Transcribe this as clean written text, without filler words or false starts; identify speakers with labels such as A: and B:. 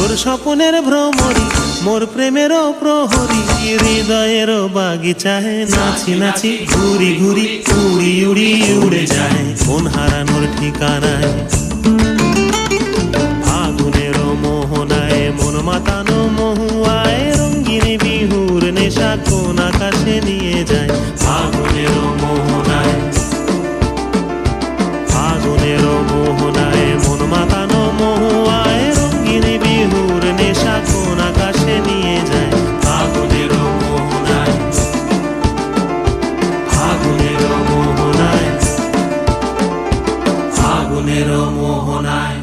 A: মোর স্বপ্নের ভ্রমরি, মোর প্রেমেরও প্রহরী, হৃদয়েরও বাগিচায় নাচি নাচি ঘুরি ঘুরি উড়ি উড়ি উড়ে যায় মন হারানোর ঠিকানায়। ফাগুনেরও মোহনায় মন মাতানো মহুয়ায় রঙিন বিহুর নেশা কোন আকাশে নিয়ে যায়। ফাগুনেরও মোহনায়, ফাগুনেরও মোহনায় মন মাতানো মহুয়ায় রঙিন বিহুর নেশা কোন আকাশে নিয়ে যায়। ফাগুনেরও মোহনায়, ফাগুনেরও মোহনায়, ফাগুনেরও মোহনায়।